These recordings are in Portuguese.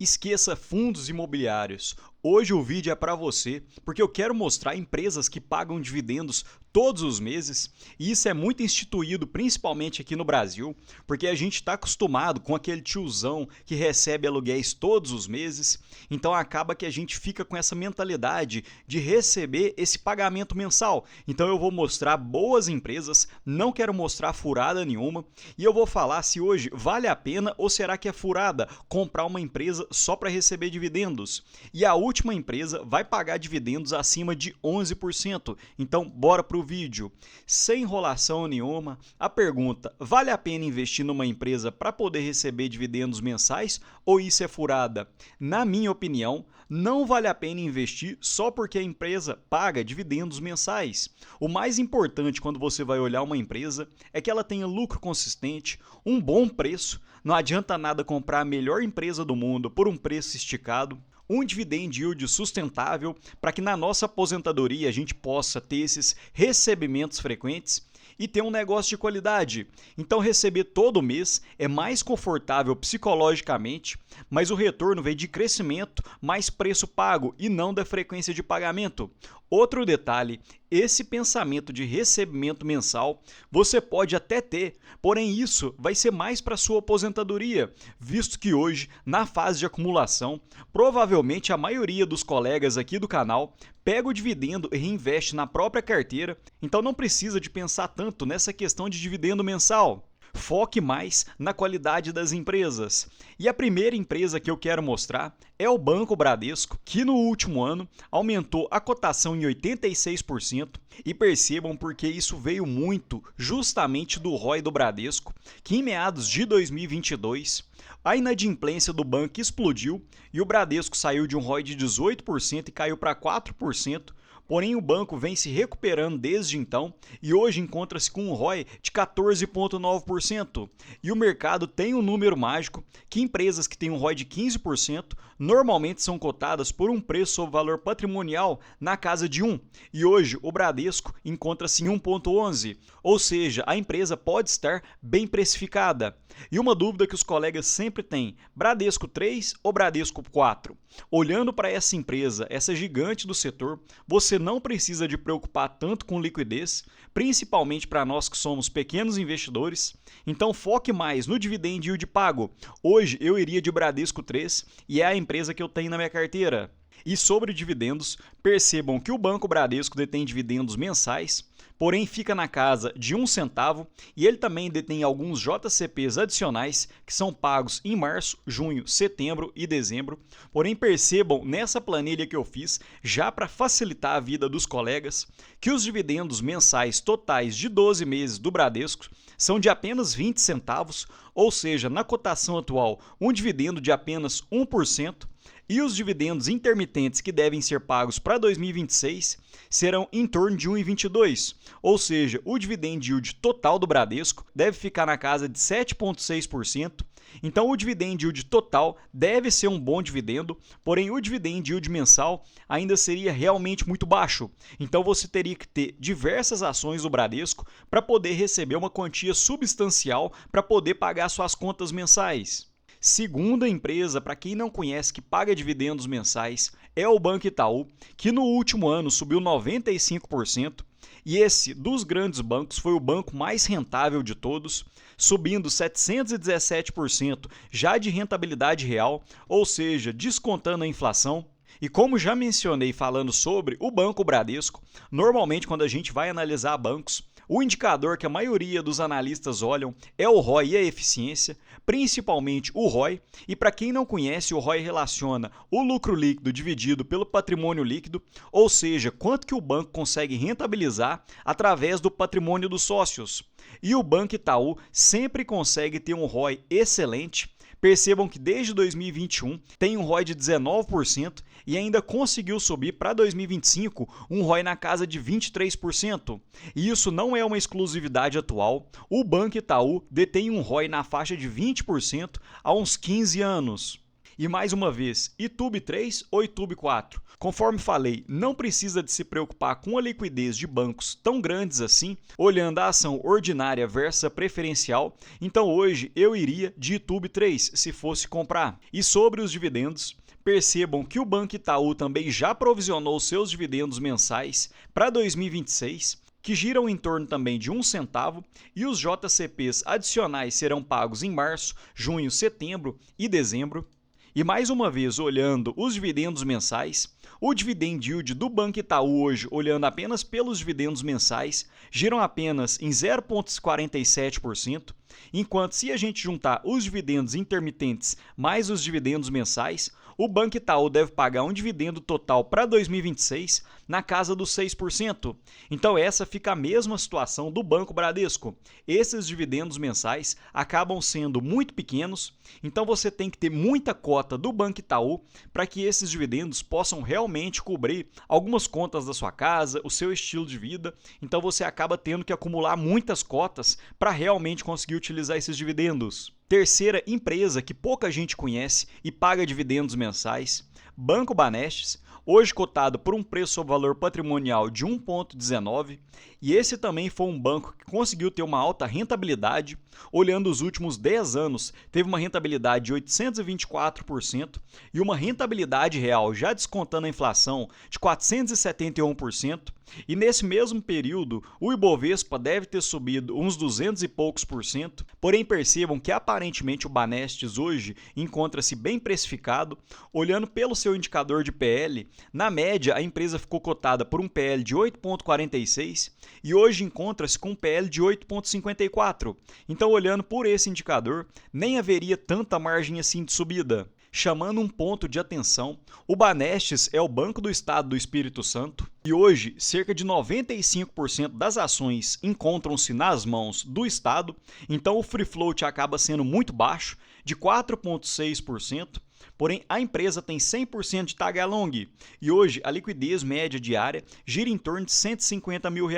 Esqueça fundos imobiliários. Hoje o vídeo é para você, porque eu quero mostrar empresas que pagam dividendos todos os meses, e isso é muito instituído principalmente aqui no Brasil, porque a gente está acostumado com aquele tiozão que recebe aluguéis todos os meses, então acaba que a gente fica com essa mentalidade de receber esse pagamento mensal. Então eu vou mostrar boas empresas, não quero mostrar furada nenhuma, e eu vou falar se hoje vale a pena ou será que é furada comprar uma empresa só para receber dividendos. E a última empresa vai pagar dividendos acima de 11%. Então, bora para o vídeo. Sem enrolação nenhuma, a pergunta: vale a pena investir numa empresa para poder receber dividendos mensais ou isso é furada? Na minha opinião, não vale a pena investir só porque a empresa paga dividendos mensais. O mais importante quando você vai olhar uma empresa é que ela tenha lucro consistente, um bom preço. Não adianta nada comprar a melhor empresa do mundo por um preço esticado, um dividend yield sustentável para que na nossa aposentadoria a gente possa ter esses recebimentos frequentes e ter um negócio de qualidade. Então receber todo mês é mais confortável psicologicamente, mas o retorno vem de crescimento mais preço pago e não da frequência de pagamento. Outro detalhe, esse pensamento de recebimento mensal você pode até ter, porém isso vai ser mais para sua aposentadoria, visto que hoje, na fase de acumulação, provavelmente a maioria dos colegas aqui do canal pega o dividendo e reinveste na própria carteira, então não precisa de pensar tanto nessa questão de dividendo mensal. Foque mais na qualidade das empresas. E a primeira empresa que eu quero mostrar é o Banco Bradesco, que no último ano aumentou a cotação em 86%, e percebam porque isso veio muito justamente do ROI do Bradesco, que em meados de 2022 a inadimplência do banco explodiu e o Bradesco saiu de um ROI de 18% e caiu para 4%. Porém, o banco vem se recuperando desde então e hoje encontra-se com um ROI de 14,9%. E o mercado tem um número mágico que empresas que têm um ROI de 15% normalmente são cotadas por um preço sobre valor patrimonial na casa de 1. E hoje o Bradesco encontra-se em 1,11, ou seja, a empresa pode estar bem precificada. E uma dúvida que os colegas sempre têm: Bradesco 3 ou Bradesco 4? Olhando para essa empresa, essa gigante do setor, você não precisa de preocupar tanto com liquidez, principalmente para nós que somos pequenos investidores. Então foque mais no dividend yield pago. Hoje eu iria de Bradesco 3 e é a empresa que eu tenho na minha carteira. E sobre dividendos, percebam que o Banco Bradesco detém dividendos mensais, porém fica na casa de 1 centavo, e ele também detém alguns JCPs adicionais que são pagos em março, junho, setembro e dezembro. Porém percebam nessa planilha que eu fiz, já para facilitar a vida dos colegas, que os dividendos mensais totais de 12 meses do Bradesco são de apenas 20 centavos, ou seja, na cotação atual, um dividendo de apenas 1%. E os dividendos intermitentes que devem ser pagos para 2026 serão em torno de 1,22, ou seja, o dividend yield total do Bradesco deve ficar na casa de 7,6%. Então o dividend yield total deve ser um bom dividendo, porém o dividend yield mensal ainda seria realmente muito baixo. Então você teria que ter diversas ações do Bradesco para poder receber uma quantia substancial para poder pagar suas contas mensais. Segunda empresa, para quem não conhece, que paga dividendos mensais, é o Banco Itaú, que no último ano subiu 95%, e esse dos grandes bancos foi o banco mais rentável de todos, subindo 717% já de rentabilidade real, ou seja, descontando a inflação. E como já mencionei falando sobre o Banco Bradesco, normalmente quando a gente vai analisar bancos, o indicador que a maioria dos analistas olham é o ROI e a eficiência, principalmente o ROI, e para quem não conhece, o ROI relaciona o lucro líquido dividido pelo patrimônio líquido, ou seja, quanto que o banco consegue rentabilizar através do patrimônio dos sócios. E o Banco Itaú sempre consegue ter um ROI excelente. Percebam que desde 2021 tem um ROI de 19% e ainda conseguiu subir para 2025 um ROI na casa de 23%. E isso não é uma exclusividade atual. O Banco Itaú detém um ROI na faixa de 20% há uns 15 anos. E mais uma vez, YouTube 3 ou YouTube 4? Conforme falei, não precisa de se preocupar com a liquidez de bancos tão grandes assim, olhando a ação ordinária versus a preferencial, então hoje eu iria de YouTube 3 se fosse comprar. E sobre os dividendos, percebam que o Banco Itaú também já provisionou seus dividendos mensais para 2026, que giram em torno também de 1 centavo, e os JCPs adicionais serão pagos em março, junho, setembro e dezembro. E mais uma vez, olhando os dividendos mensais, o dividend yield do Banco Itaú hoje, olhando apenas pelos dividendos mensais, giram apenas em 0,47%, enquanto se a gente juntar os dividendos intermitentes mais os dividendos mensais, o Banco Itaú deve pagar um dividendo total para 2026 na casa dos 6%. Então essa fica a mesma situação do Banco Bradesco. Esses dividendos mensais acabam sendo muito pequenos, então você tem que ter muita cota do Banco Itaú para que esses dividendos possam realmente cobrir algumas contas da sua casa, o seu estilo de vida. Então você acaba tendo que acumular muitas cotas para realmente conseguir utilizar esses dividendos. Terceira empresa que pouca gente conhece e paga dividendos mensais, Banco Banestes, hoje cotado por um preço sobre valor patrimonial de 1,19, e esse também foi um banco que conseguiu ter uma alta rentabilidade. Olhando os últimos 10 anos, teve uma rentabilidade de 824% e uma rentabilidade real, já descontando a inflação, de 471%. E nesse mesmo período, o Ibovespa deve ter subido uns 200 e poucos por cento, porém percebam que aparentemente o Banestes hoje encontra-se bem precificado. Olhando pelo seu indicador de PL, na média a empresa ficou cotada por um PL de 8,46 e hoje encontra-se com um PL de 8,54. Então, olhando por esse indicador, nem haveria tanta margem assim de subida. Chamando um ponto de atenção, o Banestes é o Banco do Estado do Espírito Santo e hoje cerca de 95% das ações encontram-se nas mãos do Estado, então o free float acaba sendo muito baixo, de 4,6%. Porém, a empresa tem 100% de tag along e hoje a liquidez média diária gira em torno de R$150 mil.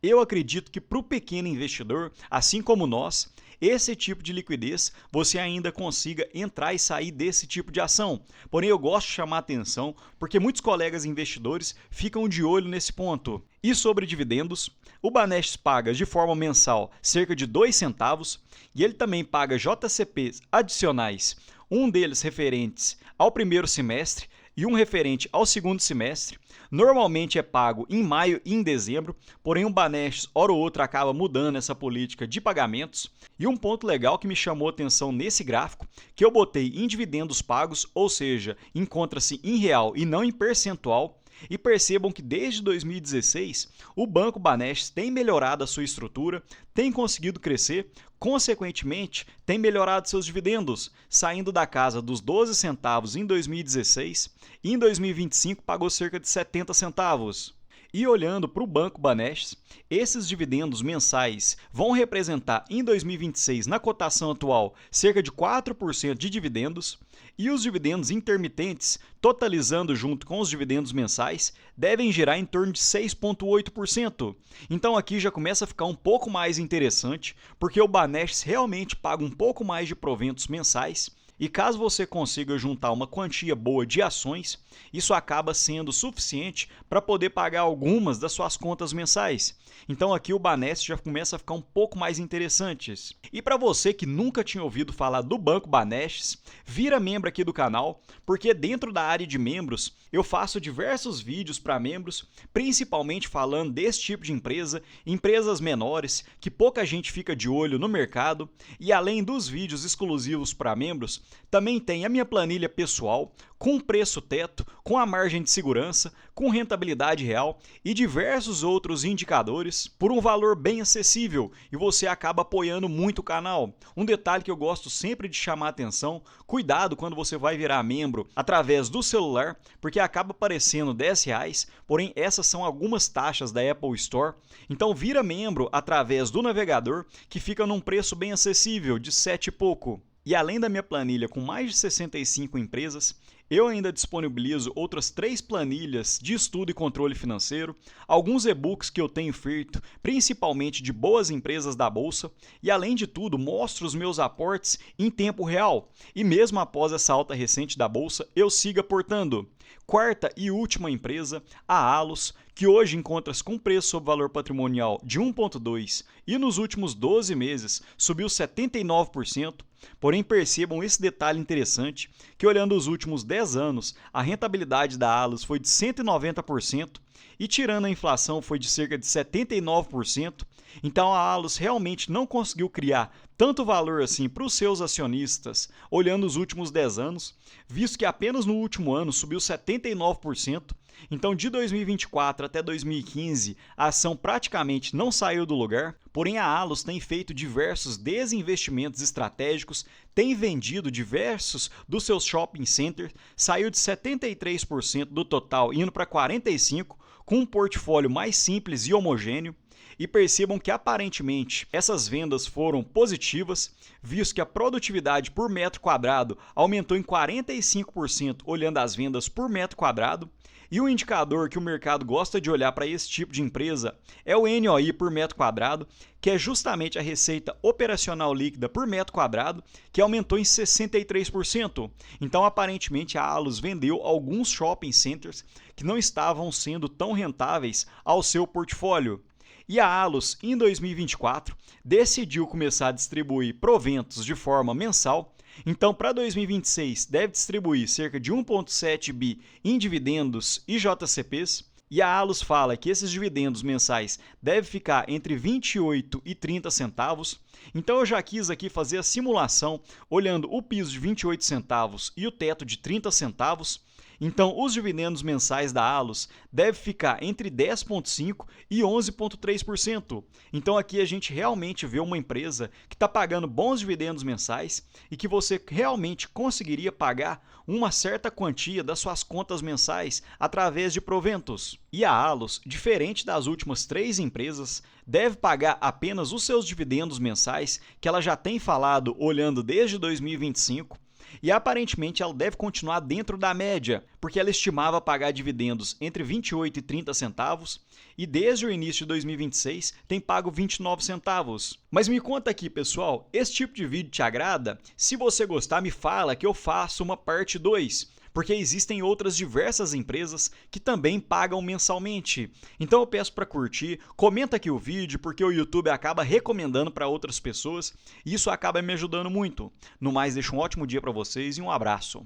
Eu acredito que para o pequeno investidor, assim como nós, esse tipo de liquidez você ainda consiga entrar e sair desse tipo de ação. Porém, eu gosto de chamar a atenção porque muitos colegas investidores ficam de olho nesse ponto. E sobre dividendos, o Banestes paga de forma mensal cerca de 2 centavos e ele também paga JCPs adicionais, um deles referentes ao primeiro semestre e um referente ao segundo semestre. Normalmente é pago em maio e em dezembro, porém o Banestes, hora ou outra, acaba mudando essa política de pagamentos. E um ponto legal que me chamou a atenção nesse gráfico, que eu botei em dividendos pagos, ou seja, encontra-se em real e não em percentual. E percebam que desde 2016 o Banco Banestes tem melhorado a sua estrutura, tem conseguido crescer, consequentemente tem melhorado seus dividendos, saindo da casa dos 12 centavos em 2016 e em 2025 pagou cerca de 70 centavos. E olhando para o Banco Banestes, esses dividendos mensais vão representar em 2026, na cotação atual, cerca de 4% de dividendos, e os dividendos intermitentes, totalizando junto com os dividendos mensais, devem girar em torno de 6,8%. Então aqui já começa a ficar um pouco mais interessante, porque o Banestes realmente paga um pouco mais de proventos mensais. E caso você consiga juntar uma quantia boa de ações, isso acaba sendo suficiente para poder pagar algumas das suas contas mensais. Então aqui o Banestes já começa a ficar um pouco mais interessante. E para você que nunca tinha ouvido falar do Banco Banestes, vira membro aqui do canal, porque dentro da área de membros eu faço diversos vídeos para membros, principalmente falando desse tipo de empresa, empresas menores que pouca gente fica de olho no mercado. E além dos vídeos exclusivos para membros, também tem a minha planilha pessoal, com preço teto, com a margem de segurança, com rentabilidade real e diversos outros indicadores por um valor bem acessível e você acaba apoiando muito o canal. Um detalhe que eu gosto sempre de chamar a atenção, cuidado quando você vai virar membro através do celular, porque acaba aparecendo R$10, porém essas são algumas taxas da Apple Store, então vira membro através do navegador que fica num preço bem acessível de 7 e pouco. E além da minha planilha com mais de 65 empresas, eu ainda disponibilizo outras 3 planilhas de estudo e controle financeiro, alguns e-books que eu tenho feito, principalmente de boas empresas da bolsa, e além de tudo, mostro os meus aportes em tempo real. E mesmo após essa alta recente da bolsa, eu sigo aportando. Quarta e última empresa, a Allos, que hoje encontra-se com preço sobre valor patrimonial de 1,2 e nos últimos 12 meses subiu 79%. Porém, percebam esse detalhe interessante, que olhando os últimos 10 anos, a rentabilidade da Allos foi de 190% e tirando a inflação foi de cerca de 79%. Então a Allos realmente não conseguiu criar tanto valor assim para os seus acionistas, olhando os últimos 10 anos, visto que apenas no último ano subiu 79%. Então, de 2024 até 2015, a ação praticamente não saiu do lugar, porém a Allos tem feito diversos desinvestimentos estratégicos, tem vendido diversos dos seus shopping centers, saiu de 73% do total indo para 45%, com um portfólio mais simples e homogêneo. E percebam que aparentemente essas vendas foram positivas, visto que a produtividade por metro quadrado aumentou em 45% olhando as vendas por metro quadrado. E o indicador que o mercado gosta de olhar para esse tipo de empresa é o NOI por metro quadrado, que é justamente a receita operacional líquida por metro quadrado, que aumentou em 63%. Então, aparentemente, a Allos vendeu alguns shopping centers que não estavam sendo tão rentáveis ao seu portfólio. E a Allos, em 2024, decidiu começar a distribuir proventos de forma mensal. Então, para 2026, deve distribuir cerca de 1,7 bi em dividendos e JCPs. E a Allos fala que esses dividendos mensais devem ficar entre 28 e 30 centavos. Então eu já quis aqui fazer a simulação olhando o piso de 28 centavos e o teto de 30 centavos. Então, os dividendos mensais da Allos devem ficar entre 10,5% e 11,3%. Então, aqui a gente realmente vê uma empresa que está pagando bons dividendos mensais e que você realmente conseguiria pagar uma certa quantia das suas contas mensais através de proventos. E a Allos, diferente das últimas 3 empresas, deve pagar apenas os seus dividendos mensais, que ela já tem falado olhando desde 2025, e aparentemente ela deve continuar dentro da média, porque ela estimava pagar dividendos entre 28 e 30 centavos e desde o início de 2026 tem pago 29 centavos. Mas me conta aqui, pessoal, esse tipo de vídeo te agrada? Se você gostar, me fala que eu faço uma parte 2. Porque existem outras diversas empresas que também pagam mensalmente. Então eu peço para curtir, comenta aqui o vídeo, porque o YouTube acaba recomendando para outras pessoas e isso acaba me ajudando muito. No mais, deixo um ótimo dia para vocês e um abraço.